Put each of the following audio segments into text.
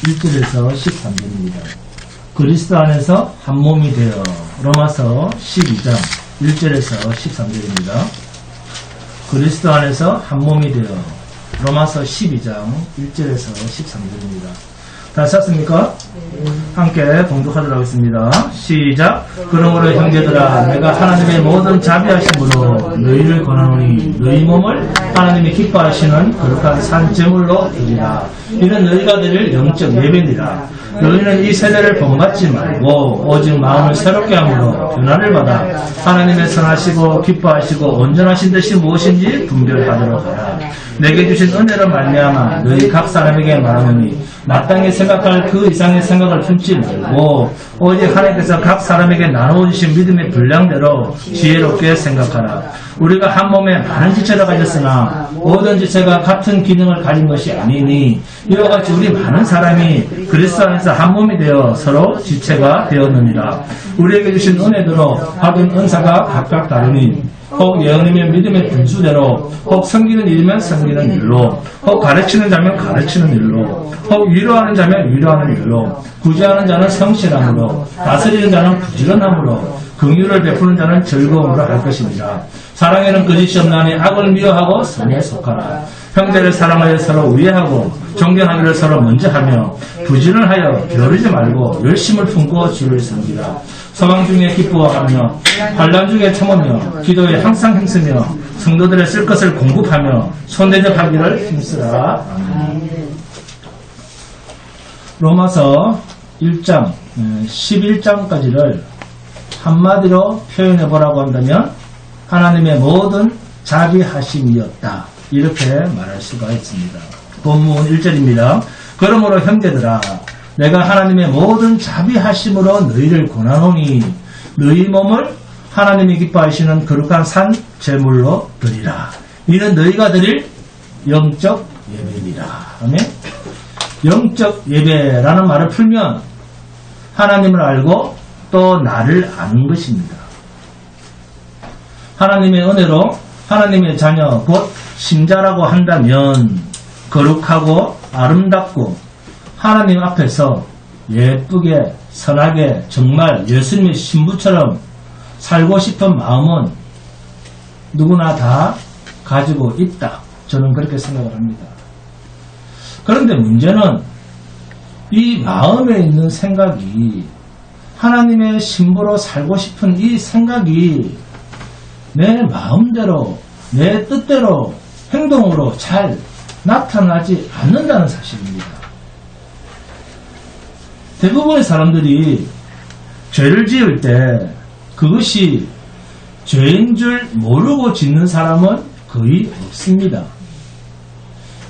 1절에서 13절입니다. 그리스도 안에서 한 몸이 되어 로마서 12장 1절에서 13절입니다. 그리스도 안에서 한 몸이 되어 로마서 12장 1절에서 13절입니다. 다 찾습니까? 함께 봉독하도록 하겠습니다. 시작. 그러므로 형제들아 내가 하나님의 모든 자비하심으로 너희를 권하노니 너희 몸을 하나님이 기뻐하시는 거룩한 산제물로 드리라. 이는 너희가 드릴 영적 예배니라. 너희는 이 세대를 본받지 말고 오직 마음을 새롭게 함으로 변화를 받아 하나님의 선하시고 기뻐하시고 온전하신 뜻이 무엇인지 분별하도록 하라. 내게 주신 은혜로 말미암아 너희 각 사람에게 말하노니 마땅히 생각할 그 이상의 생각을 품지 말고 오직 하나님께서 각 사람에게 나누어주신 믿음의 분량대로 지혜롭게 생각하라. 우리가 한 몸에 많은 지체를 가졌으나 모든 지체가 같은 기능을 가진 것이 아니니 이와 같이 우리 많은 사람이 그리스도 안에서 한 몸이 되어 서로 지체가 되었느니라. 우리에게 주신 은혜대로 받은 은사가 각각 다르니 혹 예언이면 믿음의 분수대로, 혹 섬기는 일이면 섬기는 일로, 혹 가르치는 자면 가르치는 일로, 혹 위로하는 자면 위로하는 일로, 구제하는 자는 성실함으로, 다스리는 자는 부지런함으로, 긍휼을 베푸는 자는 즐거움으로 할 것입니다. 사랑에는 거짓이 없나니 악을 미워하고 선에 속하라. 형제를 사랑하여 서로 우애하고 존경하기를 서로 먼저 하며 부지런하여 게으르지 말고 열심을 품고 주를 섬기라. 소망 중에 기뻐하며 환난 중에 참으며 기도에 항상 힘쓰며 성도들의 쓸 것을 공급하며 손대접하기를 힘쓰라. 로마서 1장 11장까지를 한마디로 표현해 보라고 한다면 하나님의 모든 자비하심이었다, 이렇게 말할 수가 있습니다. 본문 1절입니다. 그러므로 형제들아 내가 하나님의 모든 자비하심으로 너희를 권하노니 너희 몸을 하나님이 기뻐하시는 거룩한 산 제물로 드리라. 이는 너희가 드릴 영적 예배니라. 아멘. 영적 예배라는 말을 풀면 하나님을 알고 또 나를 아는 것입니다. 하나님의 은혜로 하나님의 자녀 곧 신자라고 한다면 거룩하고 아름답고 하나님 앞에서 예쁘게 선하게 정말 예수님의 신부처럼 살고 싶은 마음은 누구나 다 가지고 있다, 저는 그렇게 생각을 합니다. 그런데 문제는 이 마음에 있는 생각이, 하나님의 신부로 살고 싶은 이 생각이 내 마음대로 내 뜻대로 행동으로 잘 나타나지 않는다는 사실입니다. 대부분의 사람들이 죄를 지을 때 그것이 죄인 줄 모르고 짓는 사람은 거의 없습니다.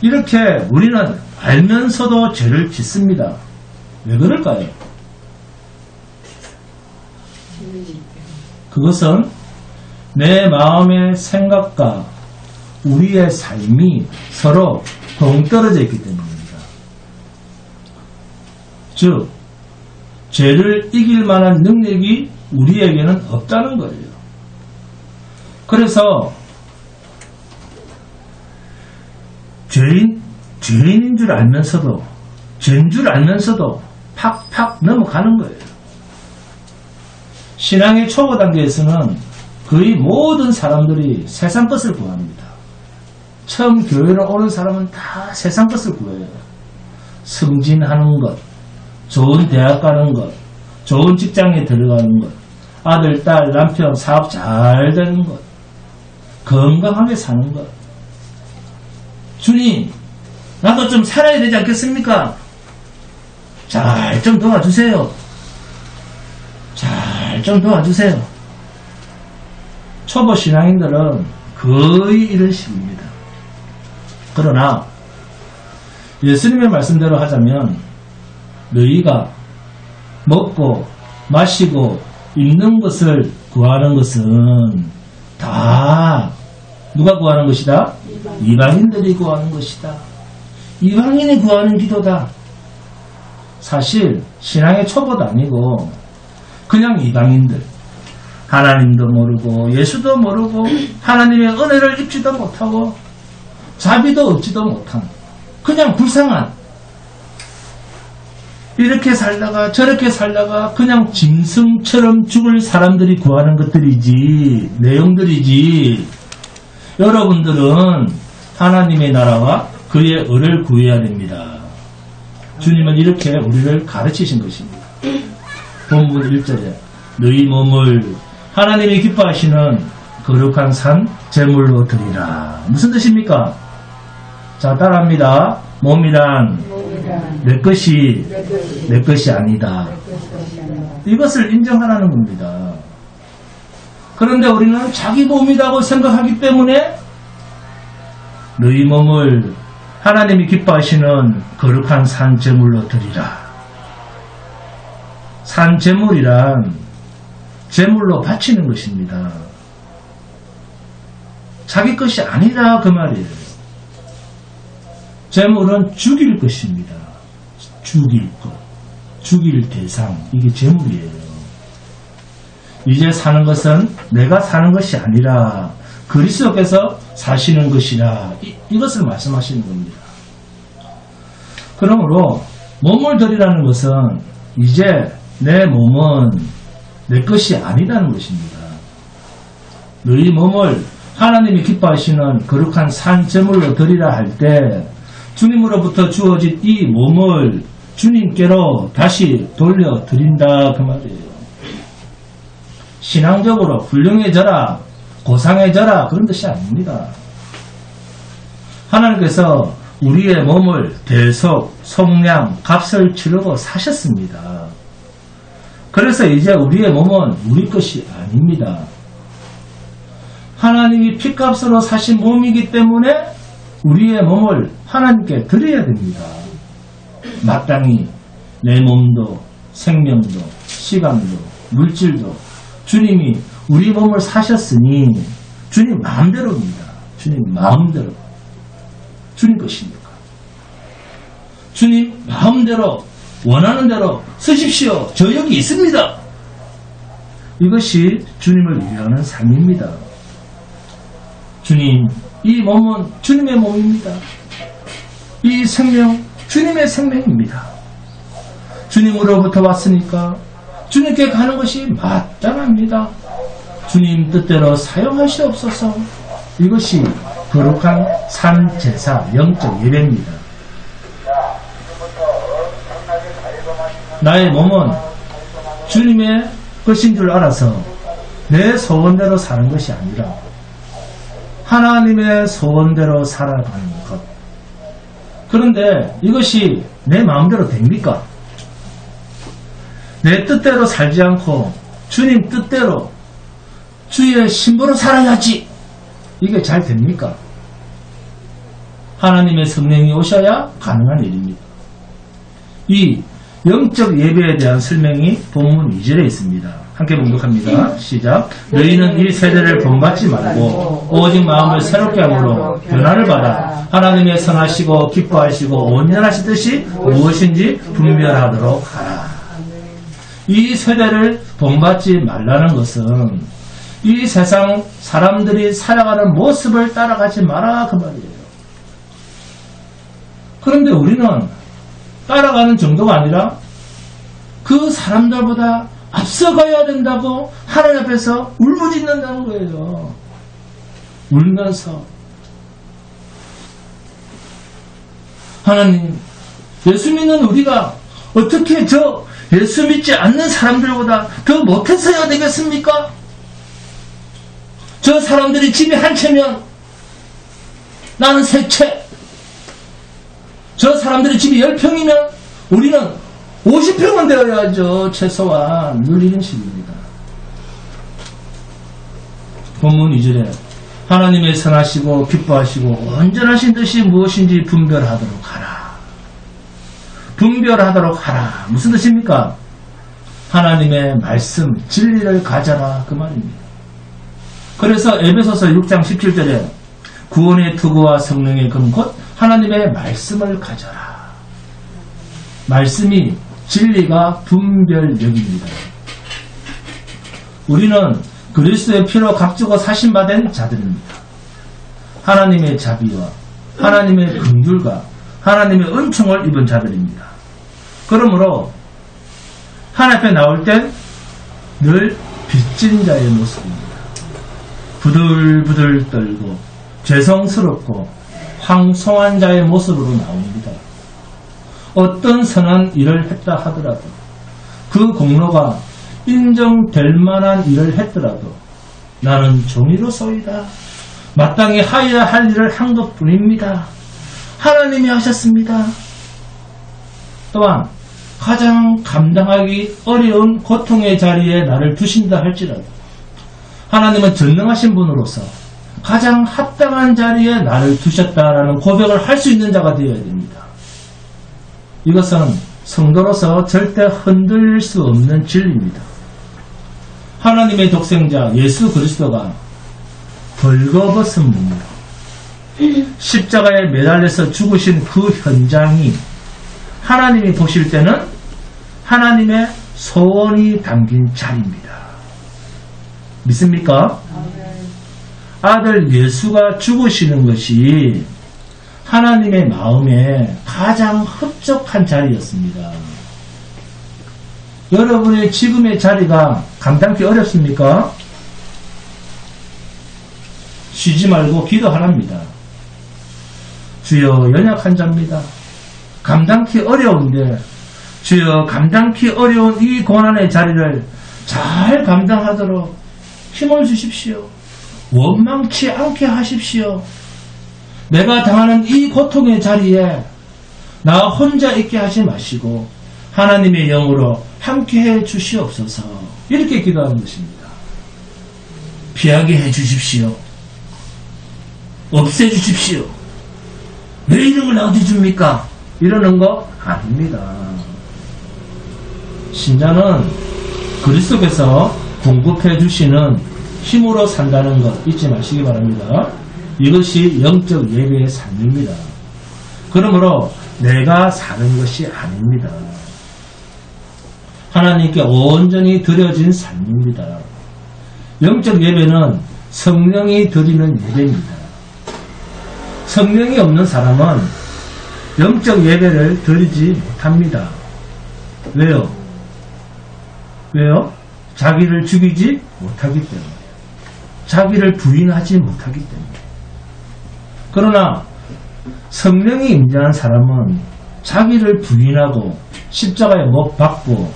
이렇게 우리는 알면서도 죄를 짓습니다. 왜 그럴까요? 그것은 내 마음의 생각과 우리의 삶이 서로 동떨어져 있기 때문입니다. 즉, 죄를 이길 만한 능력이 우리에게는 없다는 거예요. 그래서 죄인인 줄 알면서도, 죄인 줄 알면서도 팍팍 넘어가는 거예요. 신앙의 초보 단계에서는 거의 모든 사람들이 세상 것을 구합니다. 처음 교회를 오는 사람은 다 세상 것을 구해요. 승진하는 것, 좋은 대학 가는 것, 좋은 직장에 들어가는 것, 아들, 딸, 남편, 사업 잘 되는 것, 건강하게 사는 것. 주님, 나도 좀 살아야 되지 않겠습니까? 잘 좀 도와주세요. 잘 좀 도와주세요. 초보 신앙인들은 거의 이런 식입니다. 그러나 예수님의 말씀대로 하자면 너희가 먹고 마시고 입는 것을 구하는 것은 다 누가 구하는 것이다? 이방인들이 구하는 것이다. 이방인이 구하는 기도다. 사실 신앙의 초보도 아니고 그냥 이방인들, 하나님도 모르고 예수도 모르고 하나님의 은혜를 입지도 못하고 자비도 얻지도 못한 그냥 불쌍한 이렇게 살다가 저렇게 살다가 그냥 짐승처럼 죽을 사람들이 구하는 것들이지, 내용들이지. 여러분들은 하나님의 나라와 그의 의를 구해야 됩니다. 주님은 이렇게 우리를 가르치신 것입니다. 본문 1절에 너희 몸을 하나님이 기뻐하시는 거룩한 산 제물로 드리라. 무슨 뜻입니까? 자, 따라합니다. 몸이란 내 것이 아니다. 이것을 인정하라는 겁니다. 그런데 우리는 자기 몸이라고 생각하기 때문에 너희 몸을 하나님이 기뻐하시는 거룩한 산 제물로 드리라. 산 제물이란 제물로 바치는 것입니다. 자기 것이 아니라 그 말이에요. 제물은 죽일 것입니다. 죽일 것, 죽일 대상, 이게 제물이에요. 이제 사는 것은 내가 사는 것이 아니라 그리스도께서 사시는 것이라, 이것을 말씀하시는 겁니다. 그러므로 몸을 드리라는 것은 이제 내 몸은 내 것이 아니라는 것입니다. 너희 몸을 하나님이 기뻐하시는 거룩한 산 제물로 드리라 할 때 주님으로부터 주어진 이 몸을 주님께로 다시 돌려드린다 그 말이에요. 신앙적으로 훌륭해져라, 고상해져라, 그런 뜻이 아닙니다. 하나님께서 우리의 몸을 대속, 속량, 값을 치르고 사셨습니다. 그래서 이제 우리의 몸은 우리 것이 아닙니다. 하나님이 피값으로 사신 몸이기 때문에 우리의 몸을 하나님께 드려야 됩니다. 마땅히 내 몸도, 생명도, 시간도, 물질도 주님이 우리 몸을 사셨으니 주님 마음대로입니다. 주님 마음대로. 주님 것이니까. 주님 마음대로 원하는 대로 쓰십시오. 저 여기 있습니다. 이것이 주님을 위하는 삶입니다. 주님, 이 몸은 주님의 몸입니다. 이 생명, 주님의 생명입니다. 주님으로부터 왔으니까 주님께 가는 것이 마땅합니다. 주님 뜻대로 사용하시옵소서. 이것이 거룩한 산 제사, 영적 예배입니다. 나의 몸은 주님의 것인 줄 알아서 내 소원대로 사는 것이 아니라 하나님의 소원대로 살아가는 것. 그런데 이것이 내 마음대로 됩니까? 내 뜻대로 살지 않고 주님 뜻대로 주의 신부로 살아야지. 이게 잘 됩니까? 하나님의 성령이 오셔야 가능한 일입니다. 이 영적 예배에 대한 설명이 본문 2절에 있습니다. 함께 봉독합니다. 시작. 너희는 이 세대를 본받지 말고 오직 마음을 새롭게 함으로 변화를 받아 하나님의 선하시고 기뻐하시고 온전하신 뜻이 무엇인지 분별하도록 하라. 이 세대를 본받지 말라는 것은 이 세상 사람들이 살아가는 모습을 따라가지 마라 그 말이에요. 그런데 우리는 따라가는 정도가 아니라 그 사람들보다 앞서가야 된다고 하나님 앞에서 울부짖는다는 거예요. 울면서 하나님, 예수 믿는 우리가 어떻게 저 예수 믿지 않는 사람들보다 더 못했어야 되겠습니까? 저 사람들이 집이 한 채면 나는 세 채, 저 사람들이 집이 10평이면 우리는 50평은 되어야죠. 최소한 늘 이런 식입니다. 본문 2절에 하나님의 선하시고 기뻐하시고 온전하신 뜻이 무엇인지 분별하도록 하라. 분별하도록 하라. 무슨 뜻입니까? 하나님의 말씀, 진리를 가져라 그 말입니다. 그래서 에베소서 6장 17절에 구원의 투구와 성령의 금 곧 하나님의 말씀을 가져라. 말씀이 진리가 분별력입니다. 우리는 그리스도의 피로 값주고 사신받은 자들입니다. 하나님의 자비와 하나님의 긍휼과 하나님의 은총을 입은 자들입니다. 그러므로 하나님 앞에 나올 땐 늘 빚진 자의 모습입니다. 부들부들 떨고 죄송스럽고 황송한 자의 모습으로 나옵니다. 어떤 선한 일을 했다 하더라도 그 공로가 인정될 만한 일을 했더라도 나는 종이로소이다. 마땅히 하여야 할 일을 한 것뿐입니다. 하나님이 하셨습니다. 또한 가장 감당하기 어려운 고통의 자리에 나를 두신다 할지라도 하나님은 전능하신 분으로서 가장 합당한 자리에 나를 두셨다라는 고백을 할 수 있는 자가 되어야 됩니다. 이것은 성도로서 절대 흔들릴 수 없는 진리입니다. 하나님의 독생자 예수 그리스도가 벌거벗은 몸으로 십자가에 매달려서 죽으신 그 현장이 하나님이 보실 때는 하나님의 소원이 담긴 자리입니다. 믿습니까? 아들 예수가 죽으시는 것이 하나님의 마음에 가장 흡족한 자리였습니다. 여러분의 지금의 자리가 감당하기 어렵습니까? 쉬지 말고 기도하랍니다. 주여 연약한 자입니다. 감당하기 어려운데 주여 감당하기 어려운 이 고난의 자리를 잘 감당하도록 힘을 주십시오. 원망치 않게 하십시오. 내가 당하는 이 고통의 자리에 나 혼자 있게 하지 마시고 하나님의 영으로 함께해 주시옵소서. 이렇게 기도하는 것입니다. 피하게 해 주십시오. 없애 주십시오. 왜 이런 걸 어디 줍니까? 이러는 거 아닙니다. 신자는 그리스도께서 공급해 주시는 힘으로 산다는 것 잊지 마시기 바랍니다. 이것이 영적 예배의 삶입니다. 그러므로 내가 사는 것이 아닙니다. 하나님께 온전히 드려진 삶입니다. 영적 예배는 성령이 드리는 예배입니다. 성령이 없는 사람은 영적 예배를 드리지 못합니다. 왜요? 왜요? 자기를 죽이지 못하기 때문에. 자기를 부인하지 못하기 때문에. 그러나 성령이 임재한 사람은 자기를 부인하고 십자가에 못 박고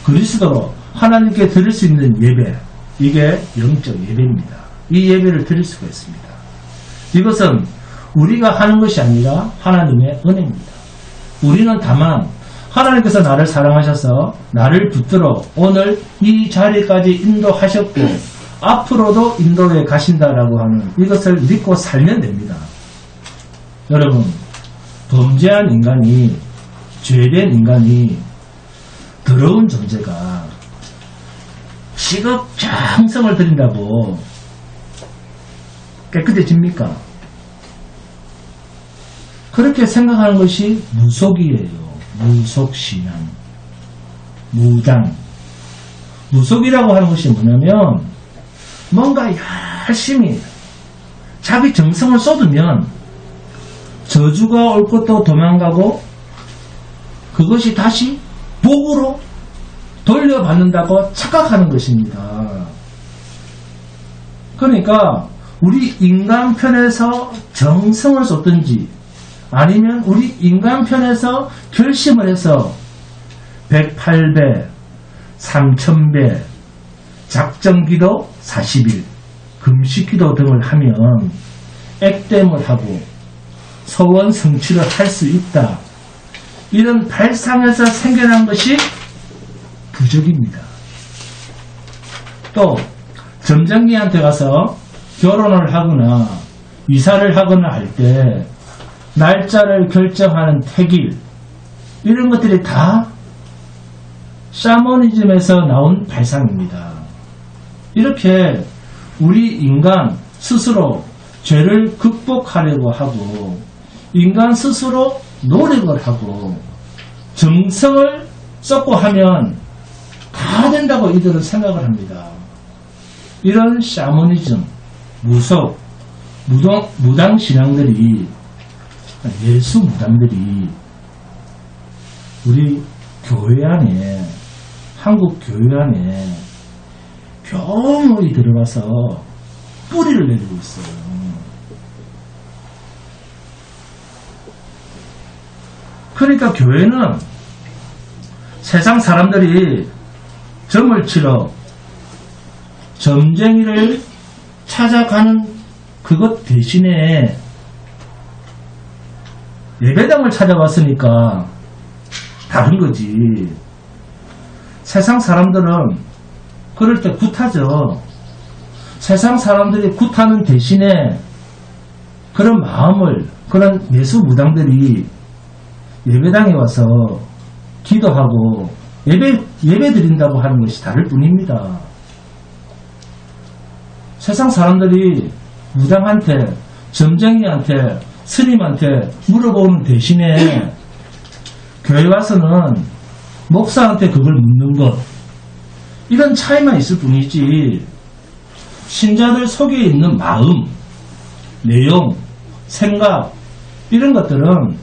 그리스도로 하나님께 드릴 수 있는 예배, 이게 영적 예배입니다. 이 예배를 드릴 수가 있습니다. 이것은 우리가 하는 것이 아니라 하나님의 은혜입니다. 우리는 다만 하나님께서 나를 사랑하셔서 나를 붙들어 오늘 이 자리까지 인도하셨고 앞으로도 인도해 가신다라고 하는 이것을 믿고 살면 됩니다. 여러분, 범죄한 인간이, 죄된 인간이, 더러운 존재가 시급장성을 드린다고 깨끗해집니까? 그렇게 생각하는 것이 무속이에요. 무속신앙, 무당. 무속이라고 하는 것이 뭐냐면 뭔가 열심히 자기 정성을 쏟으면 저주가 올 것도 도망가고 그것이 다시 복으로 돌려받는다고 착각하는 것입니다. 그러니까 우리 인간 편에서 정성을 쏟든지 아니면 우리 인간 편에서 결심을 해서 108배, 3000배, 작정기도 40일, 금식기도 등을 하면 액땜을 하고 소원 성취를 할 수 있다. 이런 발상에서 생겨난 것이 부적입니다. 또 점쟁이한테 가서 결혼을 하거나 이사를 하거나 할 때 날짜를 결정하는 택일, 이런 것들이 다 샤머니즘에서 나온 발상입니다. 이렇게 우리 인간 스스로 죄를 극복하려고 하고 인간 스스로 노력을 하고 정성을 쏟고 하면 다 된다고 이들은 생각을 합니다. 이런 샤머니즘, 무속, 무당 신앙들이, 예수 무당들이 우리 교회 안에, 한국 교회 안에 교물이 들어가서 뿌리를 내리고 있어요. 그러니까 교회는 세상 사람들이 점을 치러 점쟁이를 찾아가는 그것 대신에 예배당을 찾아왔으니까 다른 거지. 세상 사람들은 그럴 때 굿하죠. 세상 사람들이 굿하는 대신에 그런 마음을, 그런 예수 무당들이 예배당에 와서 기도하고 예배 드린다고 하는 것이 다를 뿐입니다. 세상 사람들이 무당한테, 점쟁이한테, 스님한테 물어보는 대신에 교회 와서는 목사한테 그걸 묻는 것, 이런 차이만 있을 뿐이지, 신자들 속에 있는 마음, 내용, 생각, 이런 것들은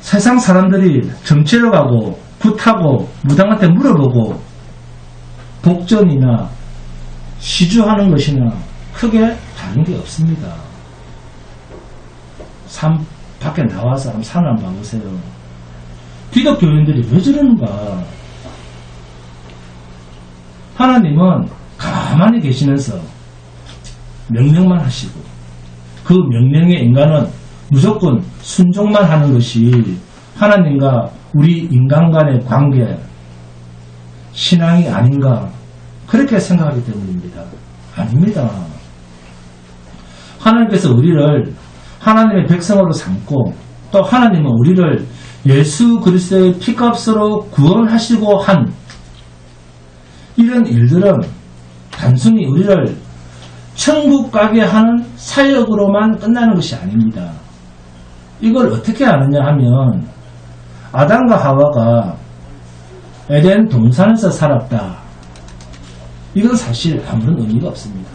세상 사람들이 점치러 가고 굿하고 무당한테 물어보고 복전이나 시주하는 것이나 크게 다른 게 없습니다. 삶 밖에 나와서 한번 산 한번 봐보세요. 기독교인들이 왜 저러는가? 하나님은 가만히 계시면서 명령만 하시고, 그 명령에 인간은 무조건 순종만 하는 것이 하나님과 우리 인간 간의 관계, 신앙이 아닌가, 그렇게 생각하기 때문입니다. 아닙니다. 하나님께서 우리를 하나님의 백성으로 삼고, 또 하나님은 우리를 예수 그리스도의 피값으로 구원하시고 한 이런 일들은 단순히 우리를 천국 가게 하는 사역으로만 끝나는 것이 아닙니다. 이걸 어떻게 아느냐 하면, 아담과 하와가 에덴 동산에서 살았다, 이건 사실 아무런 의미가 없습니다.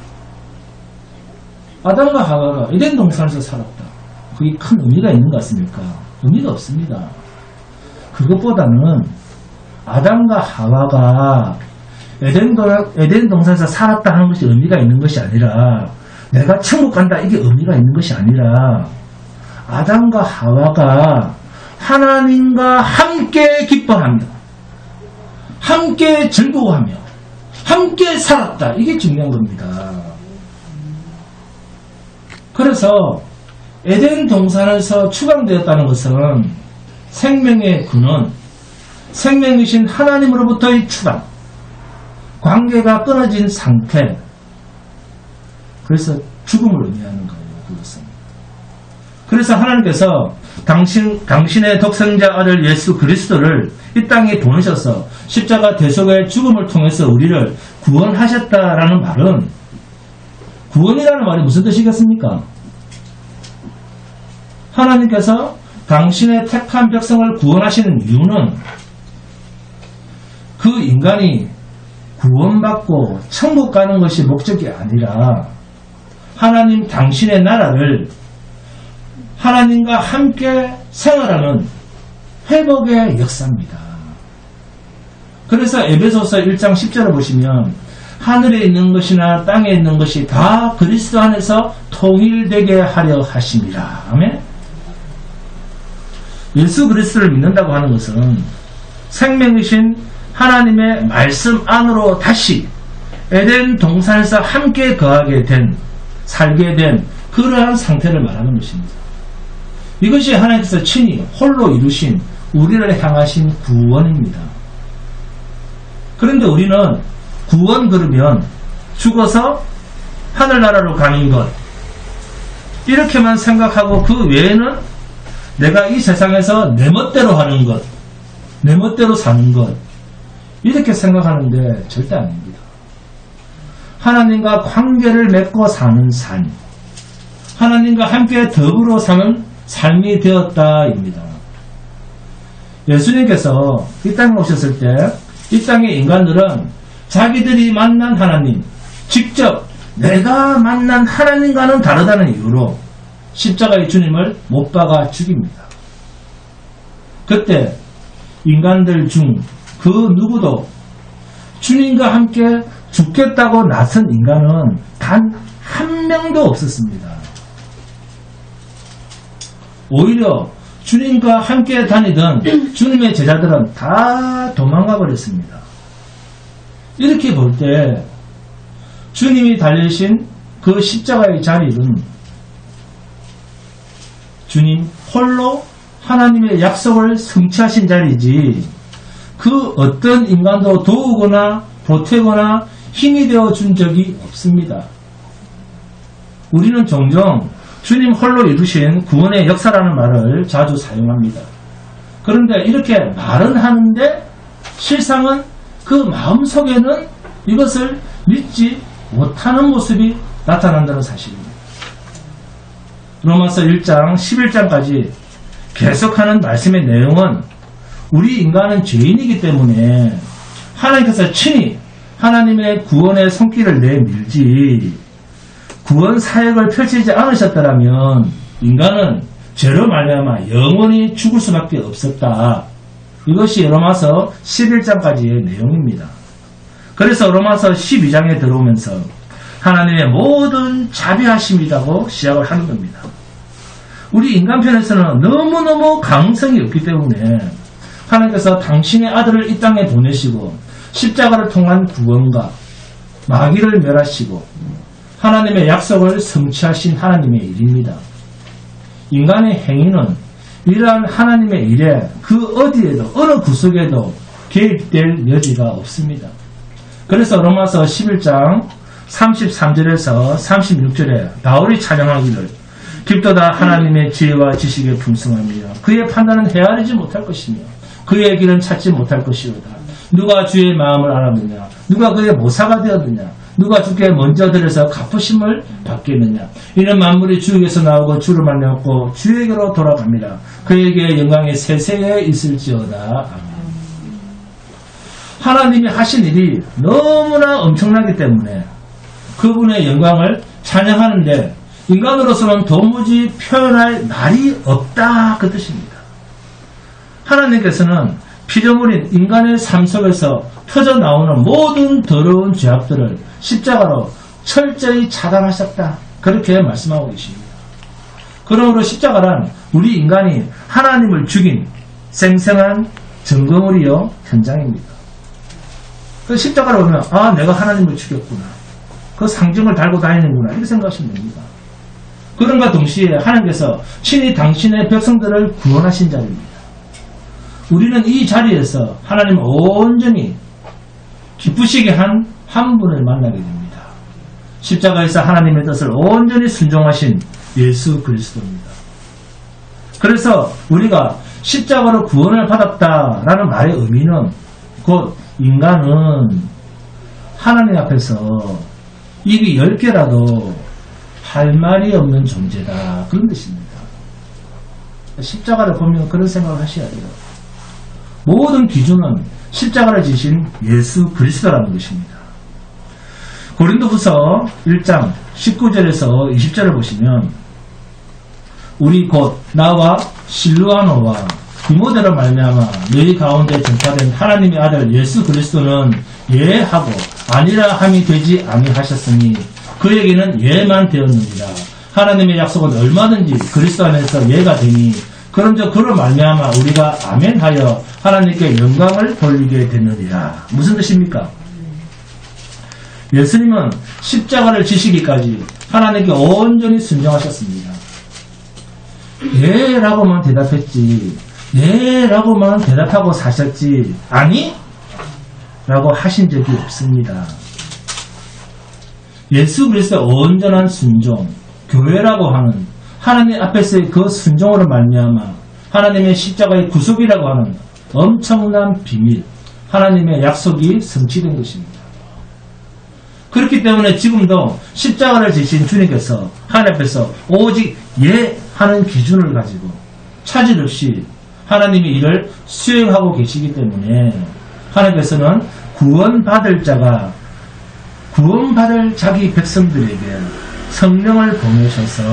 아담과 하와가 에덴 동산에서 살았다, 그게 큰 의미가 있는 것 같습니까? 의미가 없습니다. 그것보다는 아담과 하와가 에덴 동산에서 살았다 하는 것이 의미가 있는 것이 아니라, 내가 천국 간다, 이게 의미가 있는 것이 아니라, 아담과 하와가 하나님과 함께 기뻐하며 함께 즐거워하며 함께 살았다, 이게 중요한 겁니다. 그래서 에덴 동산에서 추방되었다는 것은 생명의 근원, 생명이신 하나님으로부터의 추방, 관계가 끊어진 상태, 그래서 죽음을 의미하는 거예요. 그것은. 그래서 하나님께서 당신의 독생자 아들 예수 그리스도를 이 땅에 보내셔서 십자가 대속의 죽음을 통해서 우리를 구원하셨다라는 말은, 구원이라는 말이 무슨 뜻이겠습니까? 하나님께서 당신의 택한 백성을 구원하시는 이유는 그 인간이 구원받고 천국 가는 것이 목적이 아니라, 하나님 당신의 나라를 하나님과 함께 생활하는 회복의 역사입니다. 그래서 에베소서 1장 10절을 보시면, 하늘에 있는 것이나 땅에 있는 것이 다 그리스도 안에서 통일되게 하려 하심이라. 아멘. 예수 그리스도를 믿는다고 하는 것은 생명이신 하나님의 말씀 안으로 다시 에덴 동산에서 함께 거하게 된, 살게 된 그러한 상태를 말하는 것입니다. 이것이 하나님께서 친히 홀로 이루신 우리를 향하신 구원입니다. 그런데 우리는 구원 그러면 죽어서 하늘나라로 가는 것, 이렇게만 생각하고 그 외에는 내가 이 세상에서 내 멋대로 하는 것, 내 멋대로 사는 것, 이렇게 생각하는데 절대 아닙니다. 하나님과 관계를 맺고 사는 삶, 하나님과 함께 더불어 사는 삶이 되었다입니다. 예수님께서 이 땅에 오셨을 때 이 땅의 인간들은 자기들이 만난 하나님, 직접 내가 만난 하나님과는 다르다는 이유로 십자가의 주님을 못 박아 죽입니다. 그때 인간들 중 그 누구도 주님과 함께 죽겠다고 나선 인간은 단 한 명도 없었습니다. 오히려 주님과 함께 다니던 주님의 제자들은 다 도망가 버렸습니다. 이렇게 볼 때 주님이 달리신 그 십자가의 자리는 주님 홀로 하나님의 약속을 성취하신 자리지 그 어떤 인간도 도우거나 보태거나 힘이 되어 준 적이 없습니다. 우리는 종종 주님 홀로 이루신 구원의 역사라는 말을 자주 사용합니다. 그런데 이렇게 말은 하는데 실상은 그 마음속에는 이것을 믿지 못하는 모습이 나타난다는 사실입니다. 로마서 1장 11장까지 계속하는 말씀의 내용은 우리 인간은 죄인이기 때문에 하나님께서 친히 하나님의 구원의 손길을 내밀지 구원 사역을 펼치지 않으셨더라면 인간은 죄로 말미암아 영원히 죽을 수밖에 없었다. 이것이 로마서 11장까지의 내용입니다. 그래서 로마서 12장에 들어오면서 하나님의 모든 자비하심이라고 시작을 하는 겁니다. 우리 인간편에서는 너무너무 가능성이 없기 때문에 하나님께서 당신의 아들을 이 땅에 보내시고 십자가를 통한 구원과 마귀를 멸하시고 하나님의 약속을 성취하신 하나님의 일입니다. 인간의 행위는 이러한 하나님의 일에 그 어디에도 어느 구석에도 개입될 여지가 없습니다. 그래서 로마서 11장 33절에서 36절에 바울이 찬양하기를 깊도다 하나님의 지혜와 지식에 풍성하며 그의 판단은 헤아리지 못할 것이며 그의 길은 찾지 못할 것이로다. 누가 주의 마음을 알았느냐? 누가 그의 모사가 되었느냐? 누가 주께 먼저 들여서 갚으심을 받겠느냐? 이는 만물이 주에게서 나오고 주를 만났고 주에게로 돌아갑니다. 그에게 영광이 세세에 있을지어다. 아멘. 하나님이 하신 일이 너무나 엄청나기 때문에 그분의 영광을 찬양하는데 인간으로서는 도무지 표현할 말이 없다 그 뜻입니다. 하나님께서는 피조물인 인간의 삶 속에서 터져나오는 모든 더러운 죄악들을 십자가로 철저히 차단하셨다. 그렇게 말씀하고 계십니다. 그러므로 십자가란 우리 인간이 하나님을 죽인 생생한 증거물이요 현장입니다. 그 십자가를 보면 아 내가 하나님을 죽였구나. 그 상징을 달고 다니는구나. 이렇게 생각하시면 됩니다. 그런가 동시에 하나님께서 친히 당신의 백성들을 구원하신 자리입니다. 우리는 이 자리에서 하나님을 온전히 기쁘시게 한 분을 만나게 됩니다. 십자가에서 하나님의 뜻을 온전히 순종하신 예수 그리스도입니다. 그래서 우리가 십자가로 구원을 받았다라는 말의 의미는 곧 인간은 하나님 앞에서 입이 10개라도 할 말이 없는 존재다. 그런 뜻입니다. 십자가를 보면 그런 생각을 하셔야 돼요. 모든 기준은 십자가를 지신 예수 그리스도라는 것입니다. 고린도후서 1장 19절에서 20절을 보시면 우리 곧 나와 실루아노와 디모데로 말미암아 너희 가운데 전파된 하나님의 아들 예수 그리스도는 예하고 아니라 함이 되지 아니하셨으니 그에게는 예만 되었느니라. 하나님의 약속은 얼마든지 그리스도 안에서 예가 되니 그런즉 그로 말미암아 우리가 아멘하여 하나님께 영광을 돌리게 되느니라. 무슨 뜻입니까? 예수님은 십자가를 지시기까지 하나님께 온전히 순종하셨습니다. 예 라고만 대답했지 예 라고만 대답하고 사셨지 아니? 라고 하신 적이 없습니다. 예수 그리스도의 온전한 순종, 교회라고 하는 하나님 앞에서의 그 순종으로 말미암아 하나님의 십자가의 구속이라고 하는 엄청난 비밀, 하나님의 약속이 성취된 것입니다. 그렇기 때문에 지금도 십자가를 지신 주님께서 하나님 앞에서 오직 예 하는 기준을 가지고 차질 없이 하나님의 일을 수행하고 계시기 때문에 하나님께서는 구원받을 자기 백성들에게 성령을 보내셔서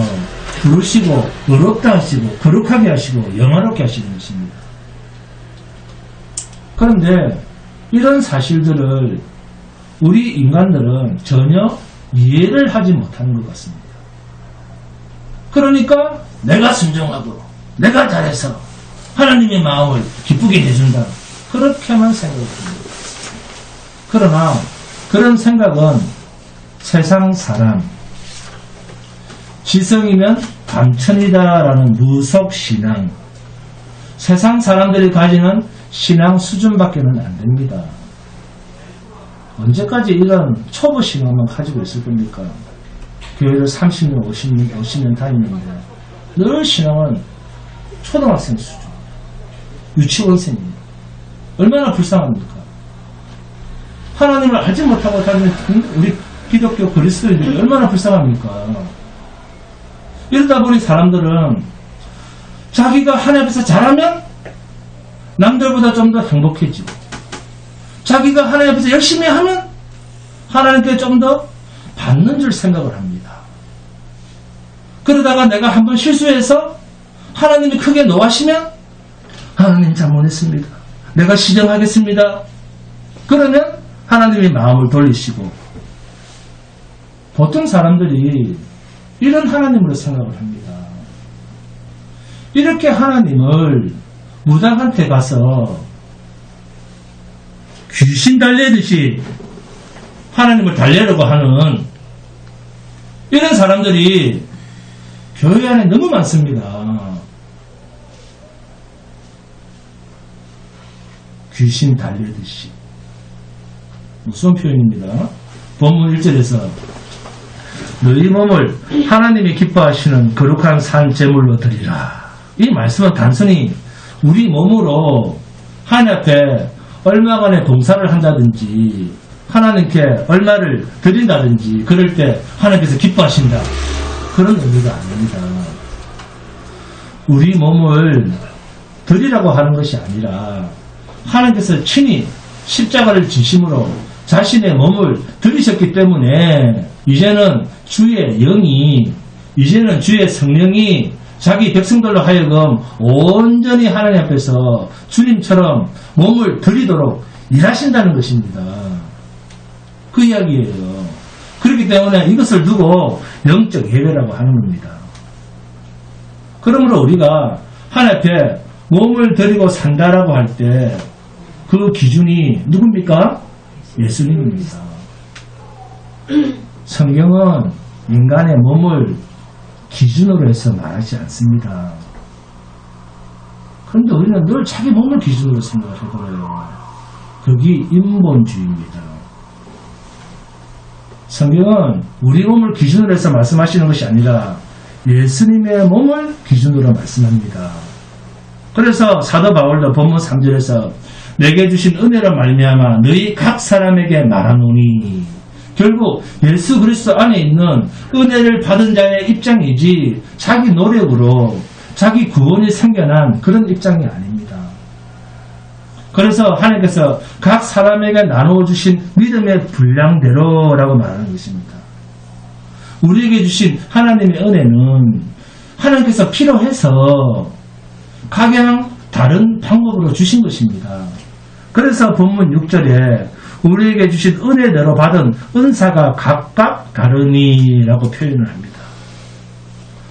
부르시고 의롭다 하시고 거룩하게 하시고 영화롭게 하시는 것입니다. 그런데 이런 사실들을 우리 인간들은 전혀 이해를 하지 못하는 것 같습니다. 그러니까 내가 순종하고 내가 잘해서 하나님의 마음을 기쁘게 해준다. 그렇게만 생각합니다. 그러나 그런 생각은 세상 사람, 지성이면 감천이다라는 무속신앙, 세상 사람들이 가지는 신앙 수준밖에는 안 됩니다. 언제까지 이런 초보 신앙만 가지고 있을 겁니까? 교회를 30년, 50년 다니는데 늘 신앙은 초등학생 수준, 유치원생입니다. 얼마나 불쌍합니까? 하나님을 알지 못하고 다니는 우리 기독교 그리스도인들이 얼마나 불쌍합니까? 이러다 보니 사람들은 자기가 하나님 앞에서 잘하면 남들보다 좀 더 행복해지고, 자기가 하나님 앞에서 열심히 하면 하나님께 좀 더 받는 줄 생각을 합니다. 그러다가 내가 한번 실수해서 하나님이 크게 노하시면 하나님 잘못했습니다. 내가 시정하겠습니다. 그러면 하나님이 마음을 돌리시고, 보통 사람들이 이런 하나님으로 생각을 합니다. 이렇게 하나님을 무당한테 가서 귀신 달래듯이 하나님을 달래려고 하는 이런 사람들이 교회 안에 너무 많습니다. 귀신 달래듯이. 무슨 표현입니다. 본문 1절에서 너희 몸을 하나님이 기뻐하시는 거룩한 산 제물로 드리라. 이 말씀은 단순히 우리 몸으로 하나님 앞에 얼마간의 봉사를 한다든지 하나님께 얼마를 드린다든지 그럴 때 하나님께서 기뻐하신다, 그런 의미가 아닙니다. 우리 몸을 드리라고 하는 것이 아니라 하나님께서 친히 십자가를 지심으로 자신의 몸을 드리셨기 때문에 이제는 주의 영이, 이제는 주의 성령이 자기 백성들로 하여금 온전히 하나님 앞에서 주님처럼 몸을 드리도록 일하신다는 것입니다. 그 이야기예요. 그렇기 때문에 이것을 두고 영적 예배라고 하는 겁니다. 그러므로 우리가 하나님 앞에 몸을 드리고 산다라고 할 때 그 기준이 누굽니까? 예수님입니다. 성경은 인간의 몸을 기준으로 해서 말하지 않습니다. 그런데 우리는 늘 자기 몸을 기준으로 생각을 해버려요. 그게 인본주의입니다. 성경은 우리 몸을 기준으로 해서 말씀하시는 것이 아니라 예수님의 몸을 기준으로 말씀합니다. 그래서 사도 바울도 본문 3절에서 내게 주신 은혜로 말미암아 너희 각 사람에게 말하노니, 결국 예수 그리스도 안에 있는 은혜를 받은 자의 입장이지 자기 노력으로 자기 구원이 생겨난 그런 입장이 아닙니다. 그래서 하나님께서 각 사람에게 나누어 주신 믿음의 분량대로라고 말하는 것입니다. 우리에게 주신 하나님의 은혜는 하나님께서 필요해서 각양 다른 방법으로 주신 것입니다. 그래서 본문 6절에 우리에게 주신 은혜대로 받은 은사가 각각 다르니라고 표현을 합니다.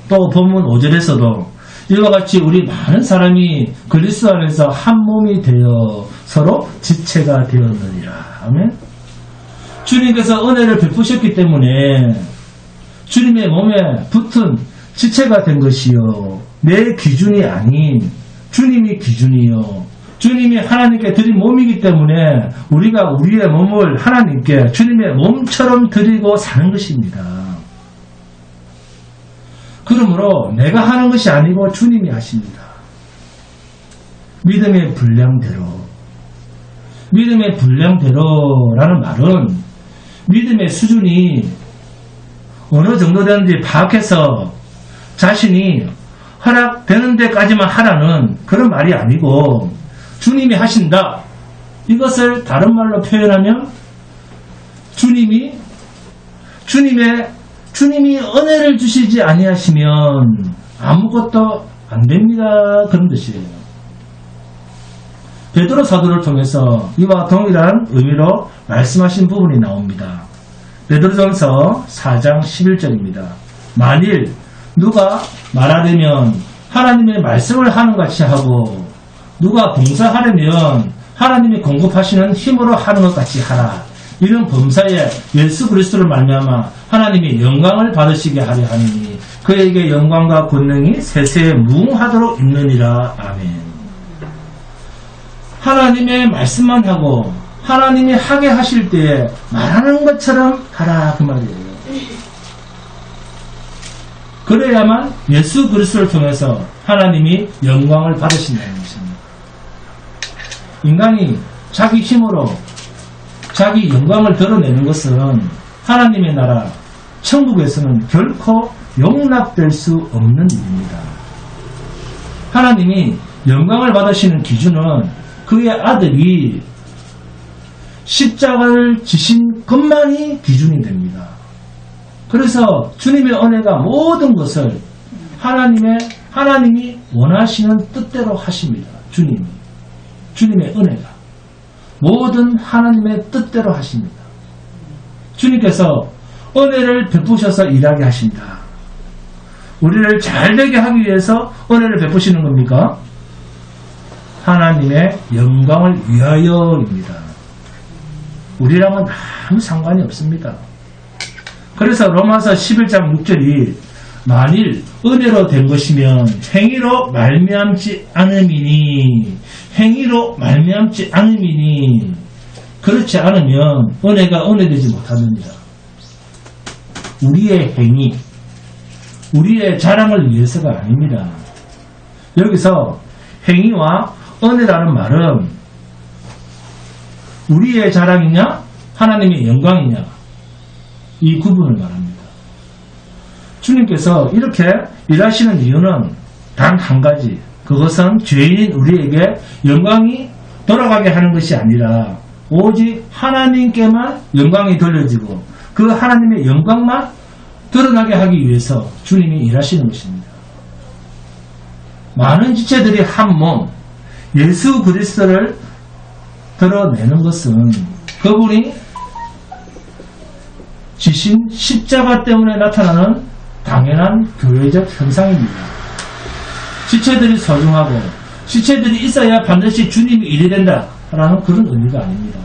또 본문 5절에서도 이와 같이 우리 많은 사람이 그리스도 안에서 한 몸이 되어 서로 지체가 되었느니라. 아멘. 주님께서 은혜를 베푸셨기 때문에 주님의 몸에 붙은 지체가 된 것이요, 내 기준이 아닌 주님이 기준이요, 주님이 하나님께 드린 몸이기 때문에 우리가 우리의 몸을 하나님께 주님의 몸처럼 드리고 사는 것입니다. 그러므로 내가 하는 것이 아니고 주님이 하십니다. 믿음의 분량대로. 믿음의 분량대로라는 말은 믿음의 수준이 어느 정도 되는지 파악해서 자신이 허락되는 데까지만 하라는 그런 말이 아니고, 주님이 하신다, 이것을 다른 말로 표현하면 주님이 은혜를 주시지 아니하시면 아무것도 안 됩니다, 그런 뜻이에요. 베드로 사도를 통해서 이와 동일한 의미로 말씀하신 부분이 나옵니다. 베드로전서 4장 11절입니다. 만일 누가 말하려면 하나님의 말씀을 하는 같이 하고 누가 봉사하려면 하나님이 공급하시는 힘으로 하는 것 같이 하라. 이런 범사에 예수 그리스도를 말미암아 하나님이 영광을 받으시게 하려 하니 그에게 영광과 권능이 세세에 무궁하도록 있느니라. 아멘. 하나님의 말씀만 하고 하나님이 하게 하실 때에 말하는 것처럼 하라 그 말이에요. 그래야만 예수 그리스도를 통해서 하나님이 영광을 받으신다는 것입니다. 인간이 자기 힘으로 자기 영광을 드러내는 것은 하나님의 나라 천국에서는 결코 용납될 수 없는 일입니다. 하나님이 영광을 받으시는 기준은 그의 아들이 십자가를 지신 것만이 기준이 됩니다. 그래서 주님의 은혜가 모든 것을 하나님이 원하시는 뜻대로 하십니다. 주님의 은혜가 모든 하나님의 뜻대로 하십니다. 주님께서 은혜를 베푸셔서 일하게 하십니다. 우리를 잘되게 하기 위해서 은혜를 베푸시는 겁니까? 하나님의 영광을 위하여입니다. 우리랑은 아무 상관이 없습니다. 그래서 로마서 11장 6절이 만일 은혜로 된 것이면 행위로 말미암지 않음이니 그렇지 않으면 은혜가 은혜되지 못하느니라. 우리의 행위, 우리의 자랑을 위해서가 아닙니다. 여기서 행위와 은혜라는 말은 우리의 자랑이냐 하나님의 영광이냐 이 구분을 말합니다. 주님께서 이렇게 일하시는 이유는 단 한 가지, 그것은 죄인인 우리에게 영광이 돌아가게 하는 것이 아니라 오직 하나님께만 영광이 돌려지고 그 하나님의 영광만 드러나게 하기 위해서 주님이 일하시는 것입니다. 많은 지체들이 한 몸 예수 그리스도를 드러내는 것은 그분이 지신 십자가 때문에 나타나는 당연한 교회적 현상입니다. 지체들이 소중하고 지체들이 있어야 반드시 주님이 일이 된다라는 그런 의미가 아닙니다.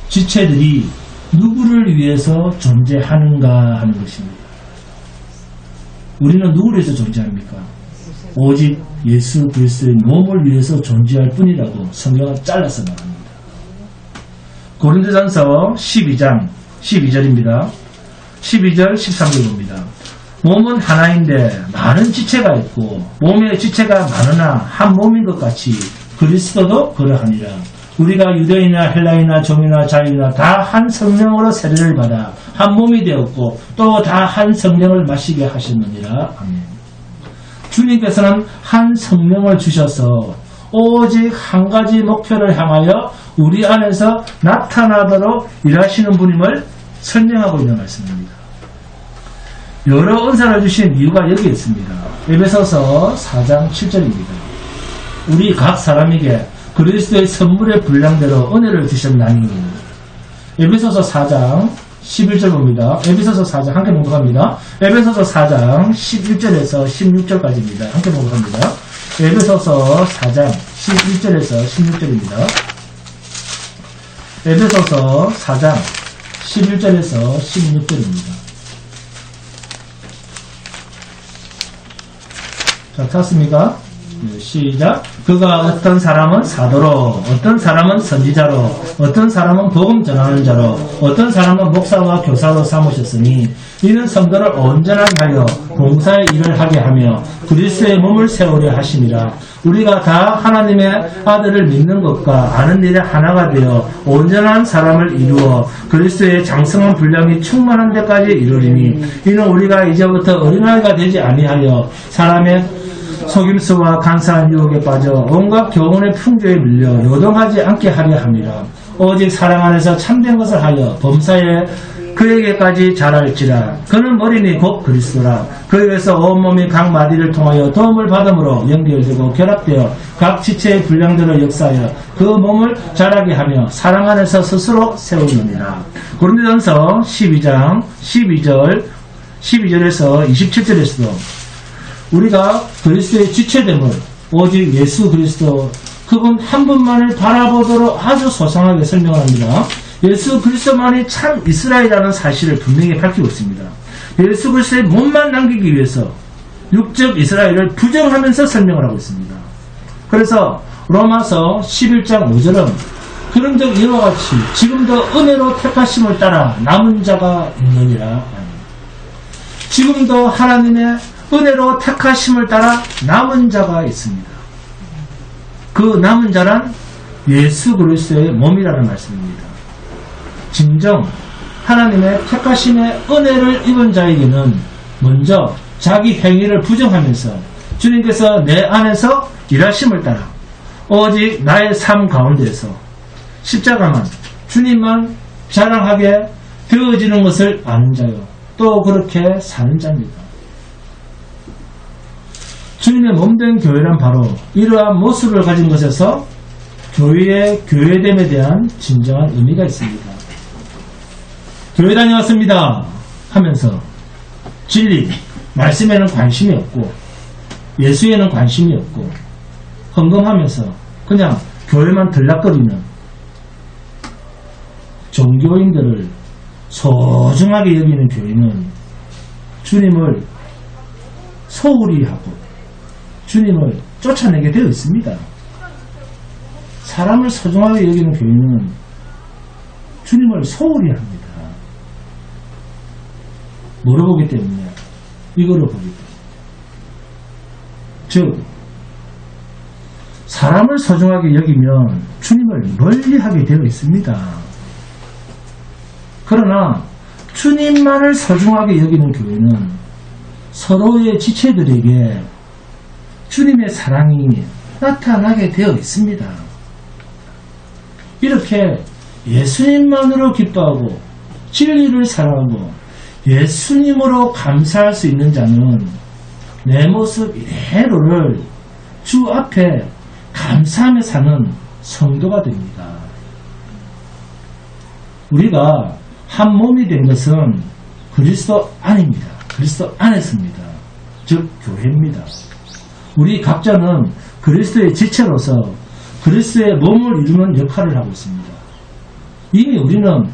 지체들이 누구를 위해서 존재하는가 하는 것입니다. 우리는 누구를 위해서 존재합니까? 오직 예수 그리스도의 몸을 위해서 존재할 뿐이라고 성경은 잘라서 말합니다. 고린도전서 12장 12절입니다. 12절 13절 봅니다. 몸은 하나인데 많은 지체가 있고 몸의 지체가 많으나 한 몸인 것 같이 그리스도도 그러하니라. 우리가 유대인이나 헬라인이나 종이나 자유나 다 한 성령으로 세례를 받아 한 몸이 되었고 또 다 한 성령을 마시게 하셨느니라. 아멘. 주님께서는 한 성령을 주셔서 오직 한 가지 목표를 향하여 우리 안에서 나타나도록 일하시는 분임을 설명하고 있는 말씀입니다. 여러 은사를 주신 이유가 여기 있습니다. 에베소서 4장 7절입니다. 우리 각 사람에게 그리스도의 선물의 분량대로 은혜를 주셨나니. 에베소서 4장 11절 봅니다. 에베소서 4장 함께 봉독합니다. 에베소서 4장 11절에서 16절까지입니다. 함께 봉독합니다. 에베소서 4장 11절에서 16절입니다. 에베소서 4장 11절에서 16절입니다. 자, 찾습니까? 시작. 그가 어떤 사람은 사도로, 어떤 사람은 선지자로, 어떤 사람은 복음 전하는 자로, 어떤 사람은 목사와 교사로 삼으셨으니 이는 성도를 온전하게 하여 봉사의 일을 하게 하며 그리스도의 몸을 세우려 하심이라. 우리가 다 하나님의 아들을 믿는 것과 아는 일에 하나가 되어 온전한 사람을 이루어 그리스도의 장성한 분량이 충만한 데까지 이르리니 이는 우리가 이제부터 어린아이가 되지 아니하여 사람의 속임수와 간사한 유혹에 빠져 온갖 교훈의 풍조에 밀려 요동하지 않게 하려 합니다. 오직 사랑 안에서 참된 것을 하여 범사에 그에게까지 자랄지라. 그는 머리니 곧 그리스도라. 그에게서 온몸이 각 마디를 통하여 도움을 받음으로 연결되고 결합되어 각 지체의 분량들을 역사하여 그 몸을 자라게 하며 사랑 안에서 스스로 세우느니라. 고린도전서 12장 12절에서 27절에서도 우리가 그리스도의 지체됨을 오직 예수 그리스도 그분 한 분만을 바라보도록 아주 소상하게 설명을 합니다. 예수 그리스도만이 참 이스라엘이라는 사실을 분명히 밝히고 있습니다. 예수 그리스도의 몸만 남기기 위해서 육적 이스라엘을 부정하면서 설명을 하고 있습니다. 그래서 로마서 11장 5절은 그런즉 이와 같이 지금도 은혜로 택하심을 따라 남은 자가 있느니라. 지금도 하나님의 은혜로 택하심을 따라 남은 자가 있습니다. 그 남은 자란 예수 그리스도의 몸이라는 말씀입니다. 진정 하나님의 택하심의 은혜를 입은 자에게는 먼저 자기 행위를 부정하면서 주님께서 내 안에서 일하심을 따라 오직 나의 삶 가운데에서 십자가만 주님만 자랑하게 되어지는 것을 아는 자요. 또 그렇게 사는 자입니다. 주님의 몸된 교회란 바로 이러한 모습을 가진 것에서 교회의 교회됨에 대한 진정한 의미가 있습니다. 교회 다녀왔습니다 하면서 진리, 말씀에는 관심이 없고 예수에는 관심이 없고 헌금하면서 그냥 교회만 들락거리는 종교인들을 소중하게 여기는 교회는 주님을 소홀히 하고 주님을 쫓아내게 되어 있습니다. 사람을 소중하게 여기는 교회는 주님을 소홀히 합니다. 뭐를 보기 때문에? 이거를 보기 때문에. 즉 사람을 소중하게 여기면 주님을 멀리하게 되어 있습니다. 그러나 주님만을 소중하게 여기는 교회는 서로의 지체들에게 주님의 사랑이 나타나게 되어 있습니다. 이렇게 예수님만으로 기뻐하고 진리를 사랑하고 예수님으로 감사할 수 있는 자는 내 모습 이대로를 주 앞에 감사하며 사는 성도가 됩니다. 우리가 한 몸이 된 것은 그리스도 안입니다. 그리스도 안에서입니다. 즉 교회입니다. 우리 각자는 그리스도의 지체로서 그리스도의 몸을 이루는 역할을 하고 있습니다. 이미 우리는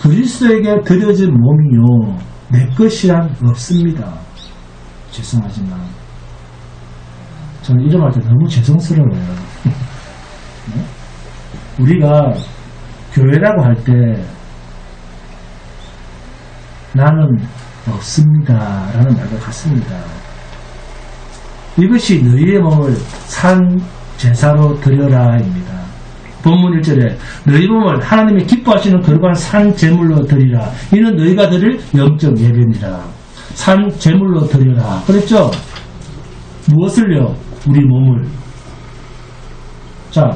그리스도에게 드려진 몸이요 내 것이란 없습니다. 죄송하지만 저는 이런 말 때 너무 죄송스러워요. 네? 우리가 교회라고 할 때 나는 없습니다 라는 말과 같습니다. 이것이 너희의 몸을 산 제사로 드려라 입니다. 본문 1절에 너희 몸을 하나님이 기뻐하시는 거룩한 산 제물로 드리라. 이는 너희가 드릴 영적 예배니라. 산 제물로 드려라. 그랬죠? 무엇을요? 우리 몸을. 자,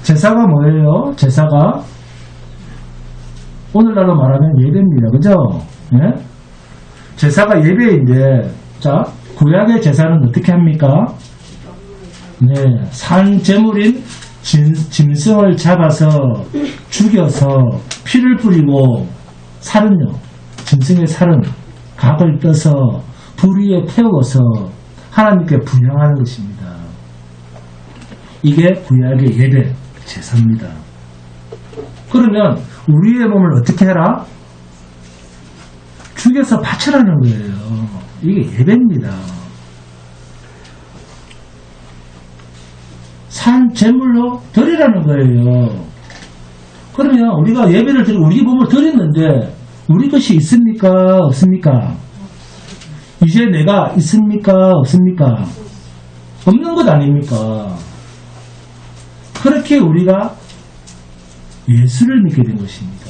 제사가 뭐예요? 제사가 오늘날로 말하면 예배입니다. 그죠? 네? 제사가 예배인데, 자, 구약의 제사는 어떻게 합니까? 네, 산 제물인 짐승을 잡아서 죽여서 피를 뿌리고 살은요, 짐승의 살은 각을 떠서 불 위에 태워서 하나님께 분향하는 것입니다. 이게 구약의 예배 제사입니다. 그러면 우리의 몸을 어떻게 해라? 죽여서 바치라는 거예요. 이게 예배입니다. 산 제물로 드리라는 거예요. 그러면 우리가 예배를 드리고 우리 몸을 드렸는데 우리 것이 있습니까? 없습니까? 이제 내가 있습니까? 없습니까? 없는 것 아닙니까? 그렇게 우리가 예수를 믿게 된 것입니다.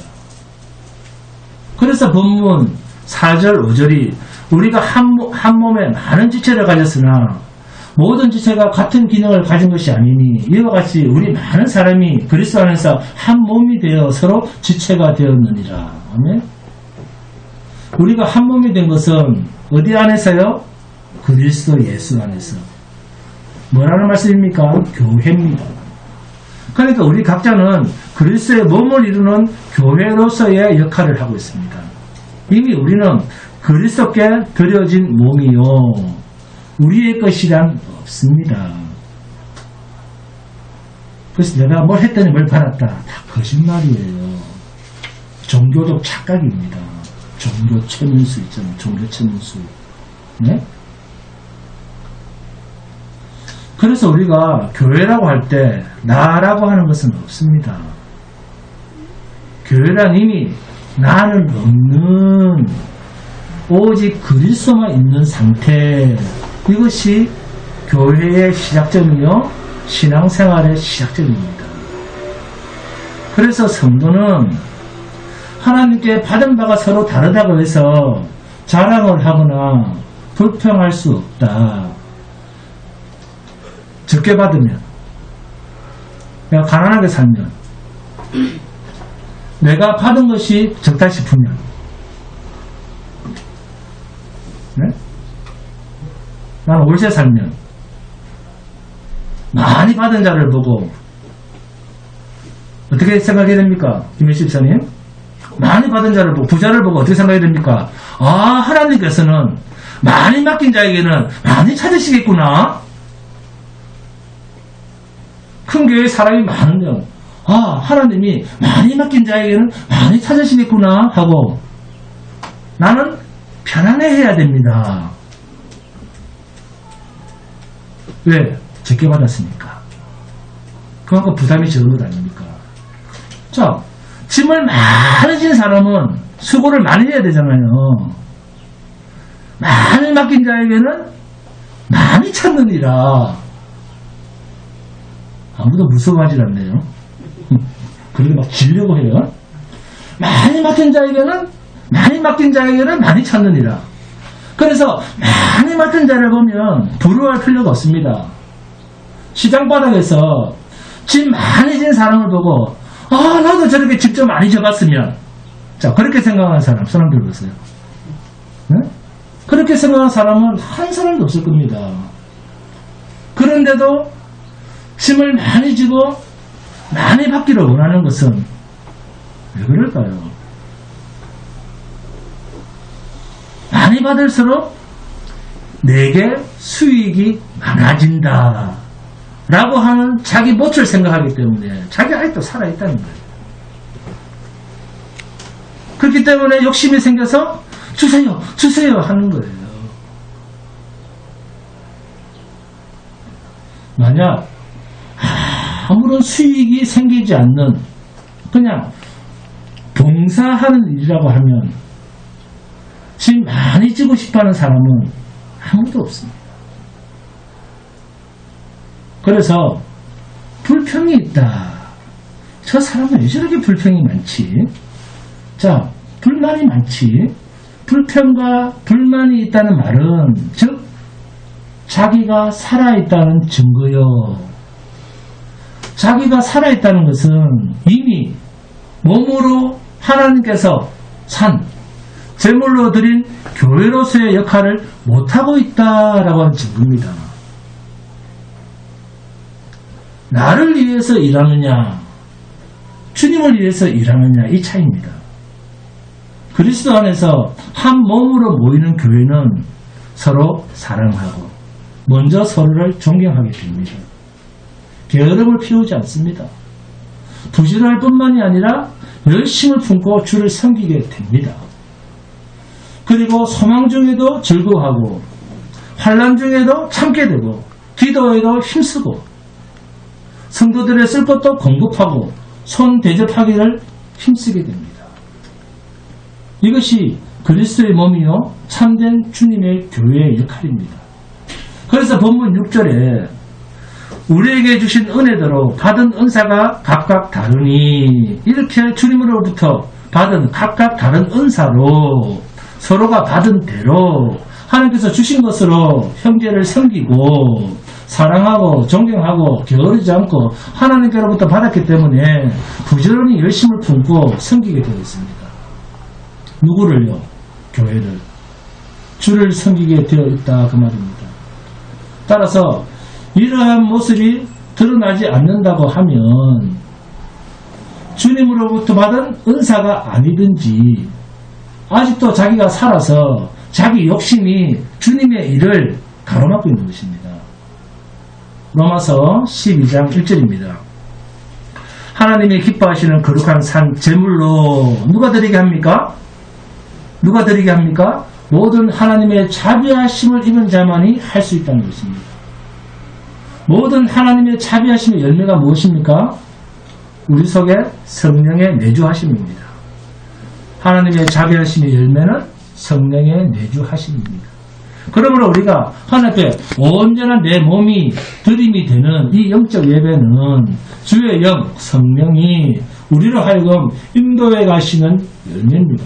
그래서 본문 4절 5절이 우리가 한 몸에 많은 지체를 가졌으나 모든 지체가 같은 기능을 가진 것이 아니니 이와 같이 우리 많은 사람이 그리스도 안에서 한 몸이 되어 서로 지체가 되었느니라. 아멘. 우리가 한 몸이 된 것은 어디 안에서요? 그리스도 예수 안에서. 뭐라는 말씀입니까? 교회입니다. 그러니까 우리 각자는 그리스도의 몸을 이루는 교회로서의 역할을 하고 있습니다. 이미 우리는 그리스도께 드려진 몸이요, 우리의 것이란 없습니다. 그래서 내가 뭘 했더니 뭘 받았다, 다 거짓말이에요. 종교적 착각입니다. 종교 최면수 있잖아요. 종교 최면수. 네? 그래서 우리가 교회라고 할 때 나라고 하는 것은 없습니다. 교회란 이미 나는 없는 오직 그리스도만 있는 상태, 이것이 교회의 시작점이며 신앙생활의 시작점입니다. 그래서 성도는 하나님께 받은 바가 서로 다르다고 해서 자랑을 하거나 불평할 수 없다. 적게 받으면, 내가 가난하게 살면, 내가 받은 것이 적다 싶으면, 네? 나는 월세 살면 많이 받은 자를 보고 어떻게 생각해야 됩니까? 김혜수 집사님, 많이 받은 자를 보고, 부자를 보고 어떻게 생각해야 됩니까? 아, 하나님께서는 많이 맡긴 자에게는 많이 찾으시겠구나. 큰 교회에 사람이 많으면, 아, 하나님이 많이 맡긴 자에게는 많이 찾으시겠구나 하고 나는 편안해해야 됩니다. 왜? 적게 받았으니까. 그만큼 부담이 적은 것 아닙니까? 자, 짐을 많이 진 사람은 수고를 많이 해야 되잖아요. 많이 맡긴 자에게는 많이 찾느니라. 아무도 무서워하지 않네요. 그렇게 막 지려고 해요. 많이 맡긴 자에게는 많이 찾느니라. 그래서 많이 맡은 자를 보면 부러워할 필요가 없습니다. 시장 바닥에서 짐 많이 진 사람을 보고, 아, 나도 저렇게 집 좀 많이 져봤으면. 자, 그렇게 생각하는 사람, 손 들어보세요. 네? 그렇게 생각하는 사람은 한 사람도 없을 겁니다. 그런데도 짐을 많이 지고 많이 받기를 원하는 것은 왜 그럴까요? 많이 받을수록 내게 수익이 많아진다 라고 하는 자기 몫을 생각하기 때문에 자기 아직도 살아있다는 거예요. 그렇기 때문에 욕심이 생겨서 주세요 하는 거예요. 만약 아무런 수익이 생기지 않는 그냥 봉사하는 일이라고 하면 짐 많이 지고 싶어하는 사람은 아무도 없습니다. 그래서 불평이 있다. 저 사람은 왜 저렇게 불평이 많지? 자, 불만이 많지. 불평과 불만이 있다는 말은 즉 자기가 살아있다는 증거요. 자기가 살아있다는 것은 이미 몸으로 하나님께서 산 제물로 드린 교회로서의 역할을 못하고 있다라고 하는 증거입니다. 나를 위해서 일하느냐 주님을 위해서 일하느냐 이 차이입니다. 그리스도 안에서 한 몸으로 모이는 교회는 서로 사랑하고 먼저 서로를 존경하게 됩니다. 게으름을 피우지 않습니다. 부지런할 뿐만이 아니라 열심을 품고 주를 섬기게 됩니다. 그리고 소망 중에도 즐거워하고 환난 중에도 참게 되고 기도에도 힘쓰고 성도들의 쓸 것도 공급하고 손 대접하기를 힘쓰게 됩니다. 이것이 그리스도의 몸이요 참된 주님의 교회의 역할입니다. 그래서 본문 6절에 우리에게 주신 은혜대로 받은 은사가 각각 다르니 이렇게 주님으로부터 받은 각각 다른 은사로 서로가 받은 대로 하나님께서 주신 것으로 형제를 섬기고 사랑하고 존경하고 게으르지 않고 하나님께로부터 받았기 때문에 부지런히 열심을 품고 섬기게 되어 있습니다. 누구를요? 교회를, 주를 섬기게 되어 있다 그 말입니다. 따라서 이러한 모습이 드러나지 않는다고 하면 주님으로부터 받은 은사가 아니든지 아직도 자기가 살아서 자기 욕심이 주님의 일을 가로막고 있는 것입니다. 로마서 12장 1절입니다. 하나님이 기뻐하시는 거룩한 산 제물로 누가 드리게 합니까? 누가 드리게 합니까? 모든 하나님의 자비하심을 입은 자만이 할 수 있다는 것입니다. 모든 하나님의 자비하심의 열매가 무엇입니까? 우리 속에 성령의 내주하심입니다. 하나님의 자비하심의 열매는 성령의 내주하심입니다. 그러므로 우리가 하나님 앞에 온전한 내 몸이 드림이 되는 이 영적 예배는 주의 영, 성령이 우리로 하여금 인도해 가시는 열매입니다.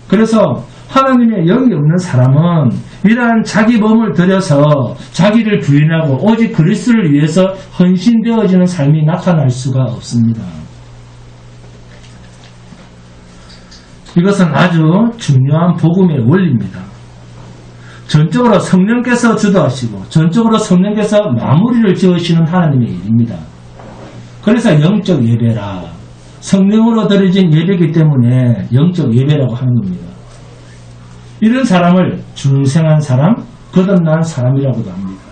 그래서 하나님의 영이 없는 사람은 이러한 자기 몸을 들여서 자기를 부인하고 오직 그리스도를 위해서 헌신되어지는 삶이 나타날 수가 없습니다. 이것은 아주 중요한 복음의 원리입니다. 전적으로 성령께서 주도하시고 전적으로 성령께서 마무리를 지으시는 하나님의 일입니다. 그래서 영적 예배라, 성령으로 드려진 예배이기 때문에 영적 예배라고 하는 겁니다. 이런 사람을 중생한 사람, 거듭난 사람이라고도 합니다.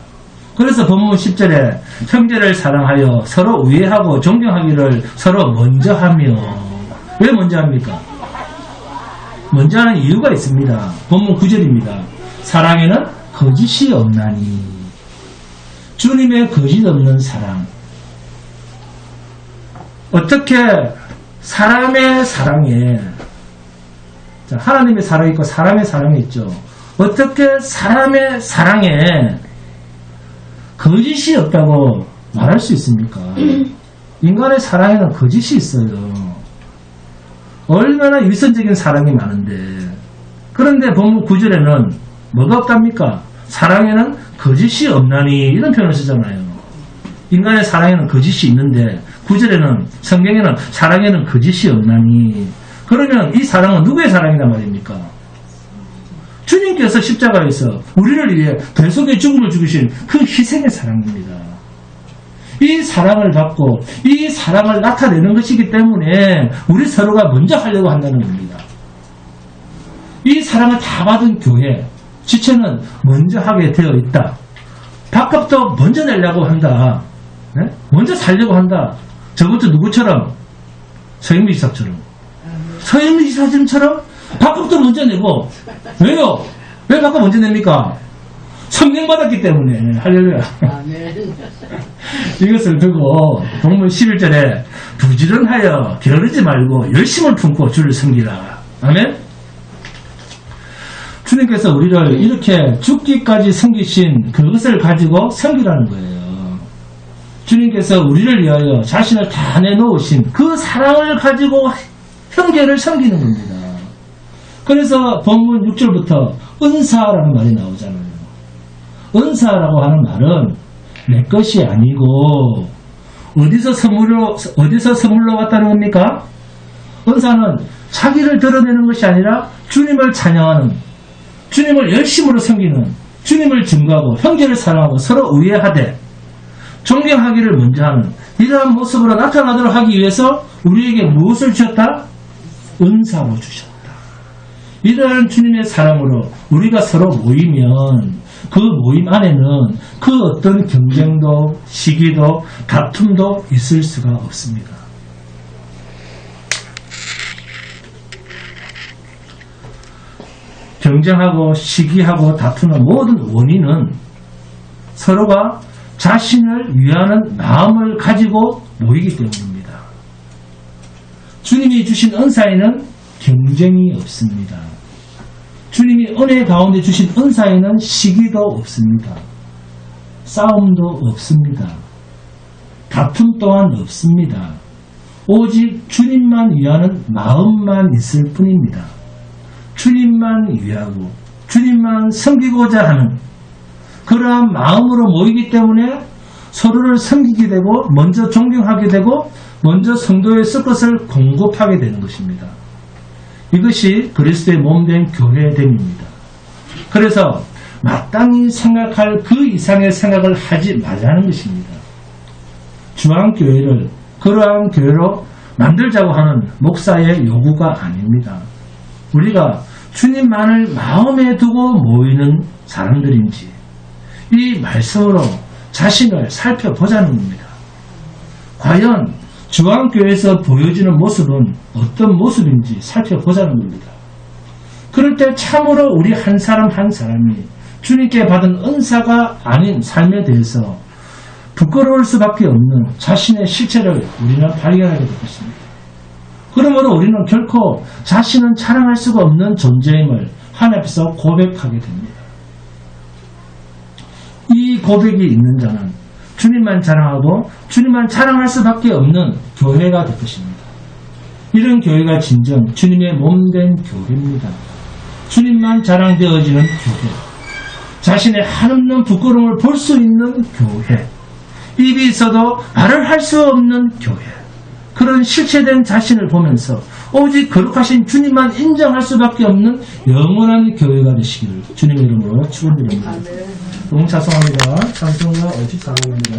그래서 본문 10절에 형제를 사랑하여 서로 우애하고 존경하기를 서로 먼저 하며, 왜 먼저 합니까? 먼저 하는 이유가 있습니다. 본문 9절입니다. 사랑에는 거짓이 없나니. 주님의 거짓 없는 사랑. 어떻게 사람의 사랑에, 자, 하나님의 사랑이 있고 사람의 사랑이 있죠. 어떻게 사람의 사랑에 거짓이 없다고 말할 수 있습니까? 인간의 사랑에는 거짓이 있어요. 얼마나 위선적인 사랑이 많은데. 그런데 본문 9절에는 뭐가 없답니까? 사랑에는 거짓이 없나니, 이런 표현을 쓰잖아요. 인간의 사랑에는 거짓이 있는데 9절에는, 성경에는 사랑에는 거짓이 없나니. 그러면 이 사랑은 누구의 사랑이란 말입니까? 주님께서 십자가에서 우리를 위해 대속의 죽음을 죽이신 그 희생의 사랑입니다. 이 사랑을 받고 이 사랑을 나타내는 것이기 때문에 우리 서로가 먼저 하려고 한다는 겁니다. 이 사랑을 다 받은 교회, 지체는 먼저 하게 되어 있다. 밥값도 먼저 내려고 한다. 네? 먼저 살려고 한다. 저것도 누구처럼? 서영미 지사처럼. 서영미 지사처럼 밥값도 먼저 내고. 왜요? 왜 밥값 먼저 냅니까? 성령 받았기 때문에. 할렐루야. 이것을 두고 본문 11절에 부지런하여 게으르지 말고 열심을 품고 주를 섬기라. 아멘. 주님께서 우리를 이렇게 죽기까지 섬기신 그것을 가지고 섬기라는 거예요. 주님께서 우리를 위하여 자신을 다 내놓으신 그 사랑을 가지고 형제를 섬기는 겁니다. 그래서 본문 6절부터 은사라는 말이 나오잖아요. 은사라고 하는 말은 내 것이 아니고 어디서 선물로 왔다는 겁니까? 은사는 자기를 드러내는 것이 아니라 주님을 찬양하는, 주님을 열심으로 섬기는, 주님을 증거하고 형제를 사랑하고 서로 우애하되 존경하기를 먼저 하는 이러한 모습으로 나타나도록 하기 위해서 우리에게 무엇을 주셨다? 은사로 주셨다. 이러한 주님의 사랑으로 우리가 서로 모이면 그 모임 안에는 그 어떤 경쟁도 시기도 다툼도 있을 수가 없습니다. 경쟁하고 시기하고 다투는 모든 원인은 서로가 자신을 위하는 마음을 가지고 모이기 때문입니다. 주님이 주신 은사에는 경쟁이 없습니다. 주님이 은혜 가운데 주신 은사에는 시기도 없습니다. 싸움도 없습니다. 다툼 또한 없습니다. 오직 주님만 위하는 마음만 있을 뿐입니다. 주님만 위하고 주님만 섬기고자 하는 그러한 마음으로 모이기 때문에 서로를 섬기게 되고 먼저 존경하게 되고 먼저 성도의 썩것을 공급하게 되는 것입니다. 이것이 그리스도의 몸된 교회됨입니다. 그래서 마땅히 생각할 그 이상의 생각을 하지 말라는 것입니다. 중앙교회를 그러한 교회로 만들자고 하는 목사의 요구가 아닙니다. 우리가 주님만을 마음에 두고 모이는 사람들인지 이 말씀으로 자신을 살펴보자는 겁니다. 과연 중앙교회에서 보여지는 모습은 어떤 모습인지 살펴보자는 겁니다. 그럴 때 참으로 우리 한 사람 한 사람이 주님께 받은 은사가 아닌 삶에 대해서 부끄러울 수밖에 없는 자신의 실체를 우리는 발견하게 될 것입니다. 그러므로 우리는 결코 자신은 자랑할 수가 없는 존재임을 하나님 앞에서 고백하게 됩니다. 이 고백이 있는 자는 주님만 자랑하고 주님만 자랑할 수밖에 없는 교회가 될 것입니다. 이런 교회가 진정 주님의 몸된 교회입니다. 주님만 자랑되어지는 교회, 자신의 한없는 부끄러움을 볼 수 있는 교회, 입이 있어도 말을 할 수 없는 교회, 그런 실체된 자신을 보면서 오직 거룩하신 주님만 인정할 수밖에 없는 영원한 교회가 되시기를 주님의 이름으로 축원드립니다. 너무 자성합니다. 찬송가 54번입니다.